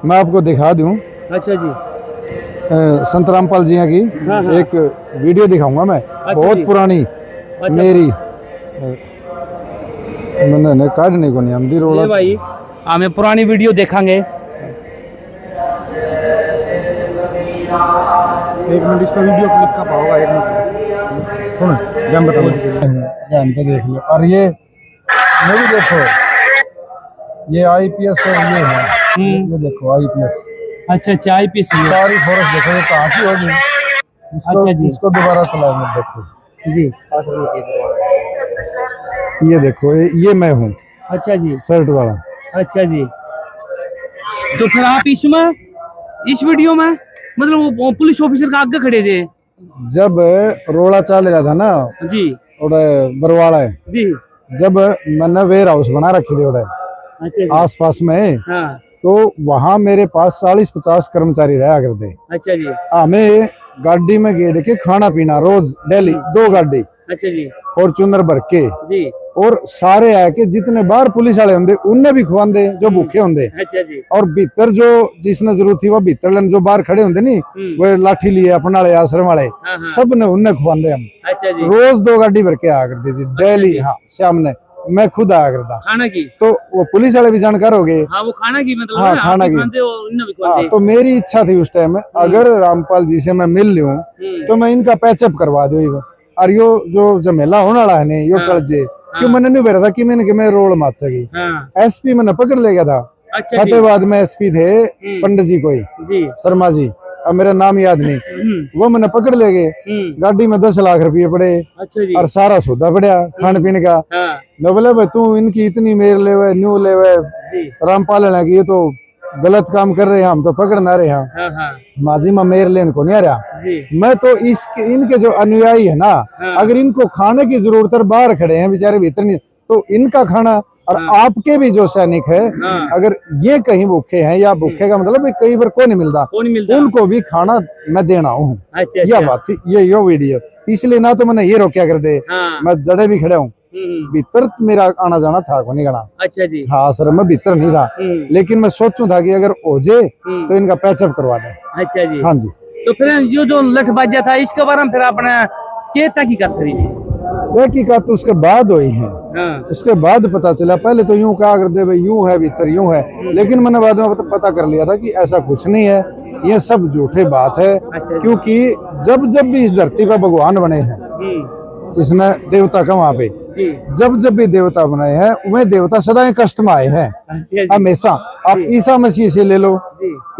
मैं आपको दिखा दूं। अच्छा जी। संत रामपाल जी की हाँ, हाँ। एक वीडियो दिखाऊंगा मैं, बहुत जी। पुरानी अच्छा मेरी। मैंने काटने को नहीं आंदी रोड़ा। ये भाई हमें पुरानी वीडियो देखेंगे। एक मिनट इसका वीडियो क्लिप का पाओगा, एक मिनट सुनो, ध्यान बताऊंगा, ध्यान से देख लो। और ये भी देखो, ये आईपीएस और ये है, ये देखो आईपीएस। अच्छा अच्छा, आईपीएस सारी फोर्स देखो, ये कहाँ की होगी। इसको अच्छा जी। इसको दोबारा चलाएंगे, देखो जी। ये देखो, ये मैं हूँ अच्छा जी। शर्ट वाला। अच्छा जी। तो फिर आप इसमें इस वीडियो में मतलब वो पुलिस ऑफिसर का आगे खड़े थे? जब रोड़ा चल रहा था ना, जी उड़े बरवाड़ा है, जी। जब मैंने वेयर हाउस बना रखी थी उड़े अच्छा जी। आस पास में, हाँ। तो वहां मेरे पास 40-50 कर्मचारी रहा करते। अच्छा जी। हमें गाड़ी में गेड़ के खाना पीना रोज डेली 2 गाड़ी अच्छा जी। फॉर्चूनर भर के, जी। और सारे आके जितने बाहर पुलिस वाले होंगे उन्हें भी खुआंदे जो भूखे होंगे। अच्छा जी। और भीतर जो जिसने जरूरत थी वो भीतर लेने, जो बाहर खड़े होंगे नहीं, वो लाठी लिए अपने वाले आश्रम वाले, हाँ, हाँ। सब ने उन्हें खुआंदे हम। अच्छा जी। रोज 2 गाड़ी भर के आया करते जी डेली। हाँ, शाम ने मैं खुद आया करता। खाना की? तो वो पुलिस वाले भी जानकार हो गए। हाँ, वो खाना की मतलब हाँ, है, खाना आप भी की। खाते हो और इन्हें भी हाँ, खाते। तो मेरी इच्छा थी उस टाइम में, अगर रामपाल जी से मैं मिल लूं तो मैं इनका पैचअप करवा दूं। और यो जो झमेला होने वाला है नहीं, यो हाँ, टल जे क्यों हाँ। मैंने नहीं बेरा था कि मैं रोड मार सकी। हाँ। एसपी मैंने पकड़ ले गया था। अच्छा जी। फतेहाबाद में एसपी थे पंडित जी कोई जी। शर्मा जी, अब मेरा नाम याद नहीं। वो मैंने पकड़ ले गए, गाड़ी में 10 लाख रुपये पड़े। अच्छा जी। और सारा सौदा पड़ा खाने पीने का। हाँ। मैं बोला भाई तू इनकी इतनी मेर ले न्यू ले रामपाल है कि ये तो गलत काम कर रहे हैं, हम तो पकड़ ना रहे हैं। हाँ, हाँ। माजी में मेर लेने को नहीं आ रहा। जी। मैं तो इनके जो अनुयायी है ना, हाँ। अगर इनको खाने की जरूरत है, बाहर खड़े हैं बेचारे भीतर नहीं, तो इनका खाना और आपके भी जो सैनिक है, अगर ये कहीं भूखे हैं, या भूखे का मतलब कई बार को नहीं मिलता, उनको भी खाना मैं देना हूँ। अच्छा, यह बात थी, ये यो वीडियो, इसलिए ना तो मैंने ये रोक्या कर दे। मैं जड़े भी खड़े हूँ, भीतर मेरा आना जाना था को नहीं करना। अच्छा जी। हाँ सर, मैं भीतर नहीं था, लेकिन मैं सोचूं था कि अगर हो जाए तो इनका पैचअप करवा दें। अच्छा जी। हाँ जी। तो फिर ये जो लठबाजा था, इसके बारे में फिर आपने क्या तहकीकात करी थी? तहकीकात तो उसके बाद हुई है। हाँ। उसके बाद पता चला, पहले तो यूं कहा करते भाई यूं है भीतर यूं है, लेकिन मैंने बाद में पता कर लिया था कि ऐसा कुछ नहीं है, ये सब झूठे बात है। अच्छा। क्योंकि जब जब भी इस धरती पर भगवान बने हैं, जिसने देवता का वहां पे जब जब भी देवता बने हैं, वह देवता सदा कष्ट में आए हैं। अच्छा हमेशा। आप ईसा मसीह से ले लो,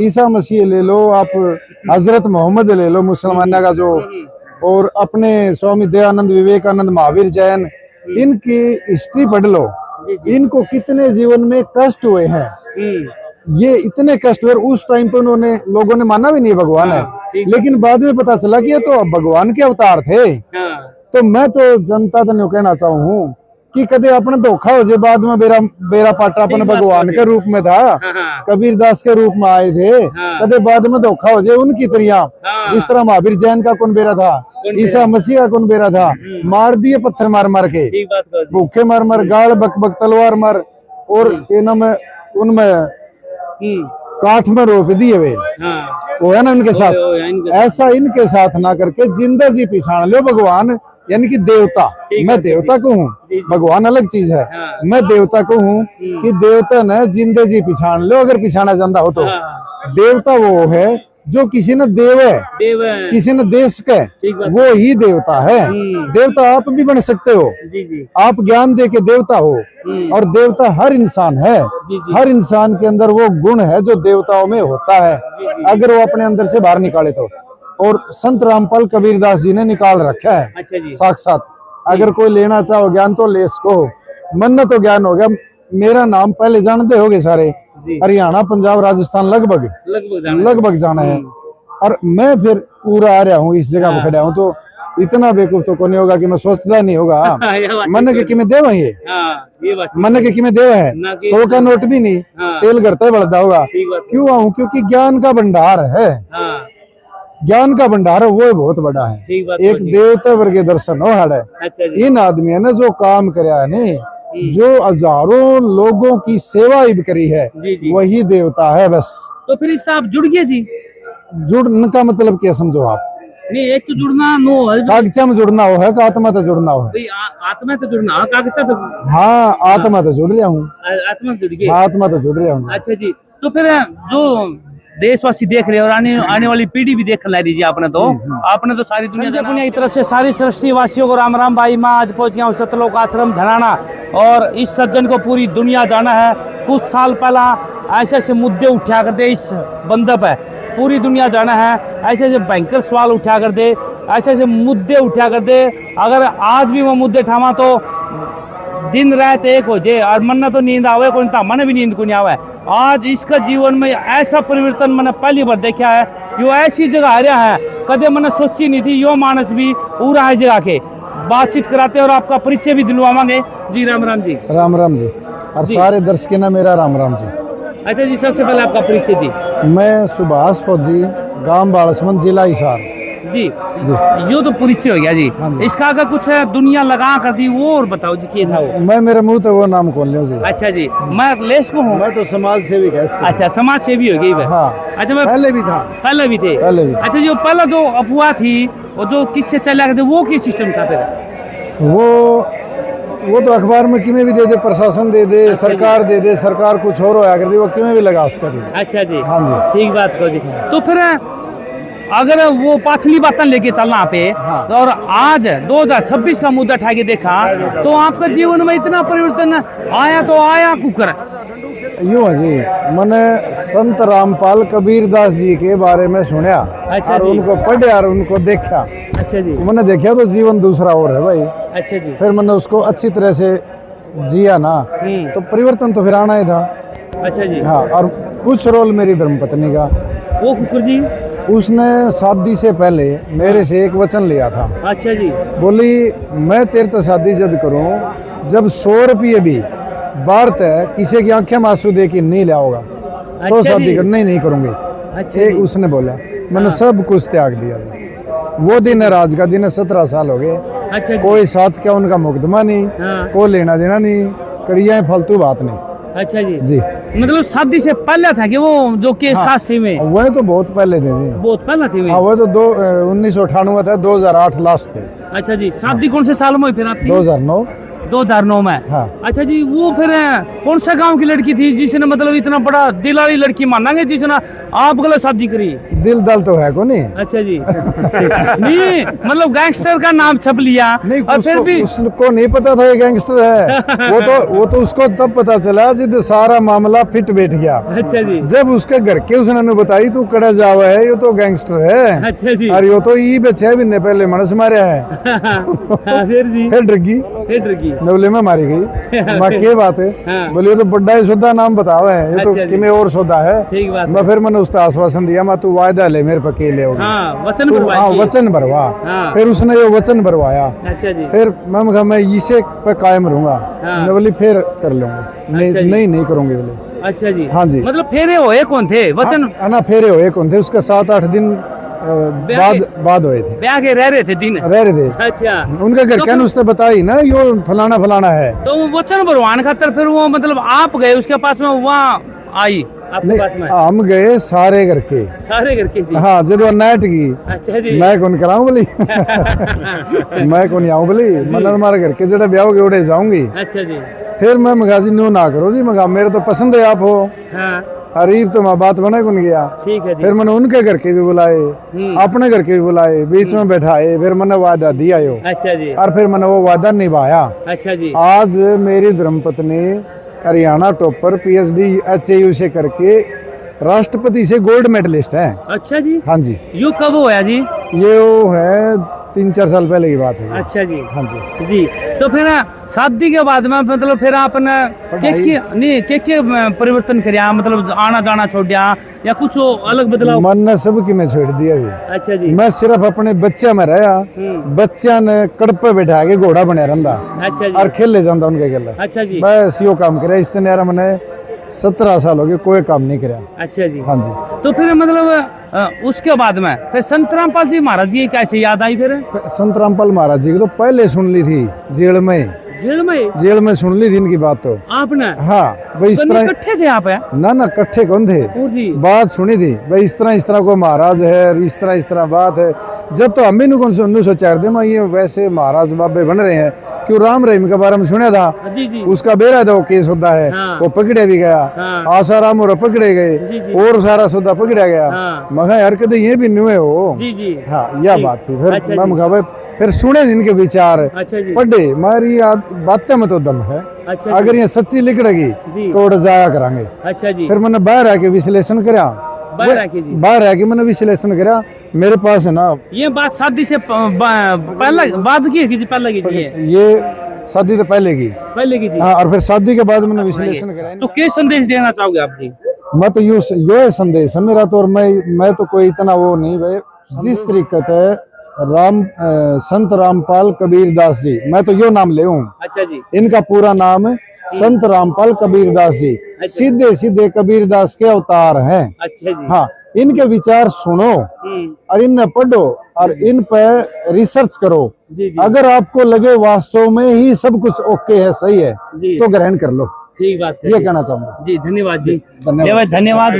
ईसा मसीह ले लो, आप हजरत मोहम्मद ले लो मुसलमाना का जो, और अपने स्वामी दयानंद, विवेकानंद, महावीर जैन, इनकी हिस्ट्री पढ़ लो, इनको कितने जीवन में कष्ट हुए हैं। ये इतने कष्ट हुए, उस टाइम पे उन्होंने लोगों ने माना भी नहीं भगवान है, लेकिन बाद में पता चला कि ये तो भगवान के अवतार थे। तो मैं तो जनता तो कहना चाहूँ कि कदे अपने धोखा हो जाए, बाद में बेरा पाटा अपने भगवान के रूप में था, कबीर दास के रूप में आए थे, कदे बाद में धोखा हो जाए उनकी तरह। जिस तरह महावीर जैन का कौन बेरा था, ईसा मसीह का कौन बेरा था, मार दिए पत्थर मार मार के, भूखे मार मार, गाल बक बक तलवार मार, और उनमें काठ में रोप दिए वे। वो है ना उनके साथ, ऐसा इनके साथ ना करके जिंदा जी पिछाड़ लो भगवान, यानी कि देवता। मैं देवता को हूँ, भगवान अलग चीज है। मैं देवता को हूँ कि देवता ने जिंदे जी पिछाड़ लो, अगर पिछाना चाहता हो तो। देवता वो है जो किसी ने देव है, किसी ने देश के, वो ही देवता है। देवता आप भी बन सकते हो, आप ज्ञान दे के देवता हो, और देवता हर इंसान है। हर इंसान के अंदर वो गुण है जो देवताओं में होता है, अगर वो अपने अंदर से बाहर निकाले तो। और संत रामपाल कबीरदास जी ने निकाल रखा है साक्षात। अगर कोई लेना चाहो ज्ञान तो ले इसको, मन तो ज्ञान हो गया। मेरा नाम पहले जानते होगे सारे, हरियाणा, पंजाब, राजस्थान लगभग जाना है। और मैं फिर पूरा आ रहा हूँ, इस जगह पर खड़ा हूँ, तो इतना बेवकूफ तो नहीं होगा कि मैं सोचता नहीं होगा मन के कि मैं देव ये मन के कि मैं देव है। 100 का नोट भी नहीं, तेल घरता बढ़ता होगा। क्यों आऊँ? क्योंकि ज्ञान का भंडार है, ज्ञान का भंडार है, वो बहुत बड़ा है। एक देवता वर्ग दर्शन हो है। इन आदमी ने जो काम कराया नहीं, जो हजारों लोगों की सेवा ही करी है, जी जी। वही देवता है बस। तो फिर इससे आप जुड़ गए जी? जुड़ने का मतलब क्या समझो आप? नहीं, एक तो जुड़ना नो है भाई, कागजा में जुड़ना हो है कि आत्मा तो जुड़ना हो है? आत्मा तो जुड़ना, कागजा तो हाँ, आत्मा तो जुड़ रहा हूँ। आत्मा जुड़ गए। आत्मा तो जुड़ रहा हूँ। अच्छा जी। तो फिर जो देशवासी देख रहे हैं और आने वाली पीढ़ी भी देख ला दीजिए, आपने तो सारी दुनिया की तरफ से सारी सृष्टि वासियों को राम राम। भाई मैं आज पहुंच गया हूँ सतलोक आश्रम धनाना, और इस सज्जन को पूरी दुनिया जाना है। कुछ साल पहला ऐसे ऐसे मुद्दे उठा करते इस बंदर पे, पूरी दुनिया जाना है। ऐसे ऐसे भयंकर सवाल उठा कर दे, ऐसे ऐसे मुद्दे उठा कर दे, अगर आज भी वो मुद्दे ठामा तो दिन रात एक हो जाए, और मन तो नींद आवे कोई, मन भी नींद को नहीं आवे। आज इसका जीवन में ऐसा परिवर्तन मैंने पहली बार देखा है। यो ऐसी जगह आ रहा है कदे मैंने सोची नहीं थी। यो मानस भी पूरा है जगह के बातचीत कराते और आपका परिचय भी दिलवाएंगे जी। राम राम जी। राम राम जी, और सारे दर्शकों ने मेरा राम राम जी। अच्छा जी, सबसे पहले आपका परिचय जी। मैं सुभाष फौजी, गांव बालसमंद, जिला हिसार जी जी। यो तो परिचय हो गया जी। हाँ जी। इसका अगर कुछ दुनिया लगा कर दी वो और बताओ जी, क्या था वो? मैं मेरे मुंह तो वो नाम खोल लियो जी। अच्छा जी, मैं लेस को हूँ। मैं तो समाज सेवी है इसको। अच्छा, समाज सेवी हो गई। हाँ, अच्छा, मैं पहले भी था। पहले भी थे। पहले भी था। अच्छा, जो पहला जो अफवाह थी और जो किससे चला करते वो क्या सिस्टम था फिर? वो तो अखबार में किमें भी दे दे, प्रशासन दे दे, सरकार दे दे, सरकार कुछ और होया कर दी, वो किमें भी लगा सका दी। अच्छा जी। हाँ जी। ठीक बात कहो जी। तो फिर अगर वो पाछली बातें लेके चलना पे, हाँ। और आज 2026 का मुद्दा उठा के देखा तो आपका जीवन में इतना परिवर्तन आया तो आया कुकर? यूँ है जी, मैंने संत रामपाल कबीरदास जी के बारे में सुना। अच्छा और जी। उनको पढ़ा और उनको देखा। अच्छा जी। मैंने देखा तो जीवन दूसरा और है भाई। अच्छा जी। फिर मैंने उसको अच्छी तरह से जिया ना, तो परिवर्तन तो फिर आना ही था। अच्छा जी। हाँ, और कुछ रोल मेरी धर्मपत्नी का। वो कुकर जी? उसने शादी से पहले मेरे से एक वचन लिया था। अच्छा जी। बोली, मैं तेरे तो शादी जद करूं जब 100 रुपये भी बारत है किसी की आंखें में आंसू दे के नहीं लाओगा तो अच्छा शादी जी। कर नहीं करूंगी। अच्छा एक जी। उसने बोला। मैंने सब कुछ त्याग दिया। वो दिन है, राज का दिन है, 17 साल हो गए। अच्छा जी। कोई साथ क्या उनका मुकदमा नहीं, हाँ। कोई लेना देना नहीं, कड़िया फालतू बात नहीं अच्छा जी। जी। मतलब शादी से पहले था कि वो जो केस हाँ। खास थे में? वह तो बहुत पहले थे जी। बहुत पहले थे में? हाँ, वह तो 1998 था, 2008 लास्ट थे। अच्छा जी। शादी कौन से साल में हुई फिर आपकी? 2009। 2009 में? हाँ। अच्छा जी। वो फिर कौन सा गांव की लड़की थी जिसने मतलब इतना बड़ा दिल वाली लड़की मानांगे जिसने आप गलत शादी करी? दिल दल तो है को नहीं। अच्छा जी। नहीं मतलब गैंगस्टर का नाम छप लिया नहीं, और फिर भी उसको नहीं पता था ये गैंगस्टर है। वो तो उसको तब पता चला जब सारा मामला फिट बैठ गया। अच्छा जी। जब उसके घर के उसने बताई तू कड़ा जावा है, ये तो गैंगस्टर है। अच्छा जी। और ये तो ये बच्चे भी पहले मनस मारा है। फिर जी फिर डरगी फिर की नवले में मारी गई। माँ के बात है। हाँ। बोलिए तो बड्डा ही सौदा नाम बताओ है, ये तो अच्छा जी। किमें और सौदा है। ठीक बात मैं फिर मैंने उसका आश्वासन दिया, मैं तू वायदा ले मेरे पे के ले होगी। हाँ, वचन तू भरवाई हाँ थी। वचन भरवा। हाँ। फिर उसने ये वचन भरवाया। अच्छा जी। फिर मैं कहा मैं इसे पे कायम रहूंगा। हाँ। मैं बोली फिर कर लूंगी। नहीं अच्छा जी। नहीं करूंगी बोले। अच्छा जी। हाँ जी। मतलब फेरे होए कौन थे? वचन ना फेरे हुए कौन थे, उसके 7-8 दिन बाद हुए थे। ब्याह के रह रहे थे दिन? रह रहे थे। अच्छा। उनका घर तो क्या फिर- उसने बताई ना, यो फलाना फलाना है। तो वो वचन भरवान खातर फिर वो मतलब आप गए उसके पास में, वहाँ आई आपके पास में? हम गए सारे घर के। सारे घर के जी? हाँ, जब वो नाइट की अच्छा जी। मैं कौन कराऊं बोली। मैं कौन आऊं बोली, मैंने तुम्हारे घर के जड़े ब्याह के उड़े जाऊंगी। अच्छा जी। फिर मैं मगा जी न्यू ना करो जी, मगा मेरे तो पसंद है आप हो। हाँ, अरीब तो मैं बात बने कौन गया। ठीक है जी। फिर मैंने उनके घर के भी बुलाए, अपने घर के भी बुलाए, बीच में बैठाए, फिर मैंने वादा दिया यो। अच्छा जी। और फिर मैंने वो वादा निभाया। अच्छा जी। आज मेरी धर्मपत्नी हरियाणा टॉपर PhD HAU से करके राष्ट्रपति से गोल्ड मेडलिस्ट है। अच्छा जी। हाँ जी। यो कब होया जी? ये वो है 3-4 साल पहले की बात है। अच्छा जी। हाँ जी। जी। तो फिर शादी के बाद में मतलब फिर आपने के परिवर्तन कराया, मतलब आना जाना छोड़ दिया या कुछ अलग बदलाव? मन ने सब की मैं छोड़ दिया ये। अच्छा जी। मैं सिर्फ अपने बच्चे में रहा। बच्चा ने कड़प पे बैठा के घोड़ा बने रहंदा अच्छा जी। और खेले जाता उनके गले। अच्छा जी। बस यो काम करे। इस तरह यार मैंने 17 साल हो गए कोई काम नहीं कराया। अच्छा जी। हाँ जी। तो फिर मतलब उसके बाद में फिर संत रामपाल जी महाराज जी कैसे याद आई फिर? संत रामपाल महाराज जी की तो पहले सुन ली थी जेल में। जेल में सुन ली थी इनकी बात तो। आपने? हाँ भाई इस तरह इकट्ठे थे आप? ना कट्ठे कौन थे, बात सुनी थी भाई इस तरह को महाराज है, इस तरह बात है। जब तो हमें कौन से 1904 दे ये वैसे महाराज बाबे बन रहे हैं, क्यों राम रहीम के बारे में सुना था, उसका बेरा था वो केस होता है, वो पकड़े भी गया, आसाराम और पकड़े गए और सारा सौदा पकड़ा गया। मगर हरकत ये भी नहीं हो। हाँ यह बात थी। फिर मैं कहा भाई फिर सुने इनके विचार, पढ़े हमारी बातें में तो दम है, अगर ये सच्ची लिखड़ेगी तो जाया करांगे। फिर मैंने बाहर आके विश्लेषण करा, बाहर आके मैंने विश्लेषण करा। मेरे पास है ना ये बात शादी से पहले बाद की पहले की ये शादी तो पहले की थी। हाँ, और फिर शादी के बाद मैंने विश्लेषण करा। तो क्या संदेश देना चाहोगे आप जी? मैं तो यो है संदेश है मेरा तो, और मैं तो कोई इतना वो नहीं भाई। जिस तरीके से संत रामपाल कबीरदास जी, मैं तो यो नाम ले हूँ। अच्छा जी। इनका पूरा नाम है संत रामपाल कबीरदास जी। सीधे सीधे कबीरदास के अवतार हैं। अच्छा जी। हाँ, इनके विचार सुनो और इन्हें पढ़ो और इन पे रिसर्च करो। अगर आपको लगे वास्तव में ही सब कुछ ओके है, सही है, तो ग्रहण कर लो। ठीक बात, ये कहना चाहूंगा जी। धन्यवाद जी, धन्यवाद।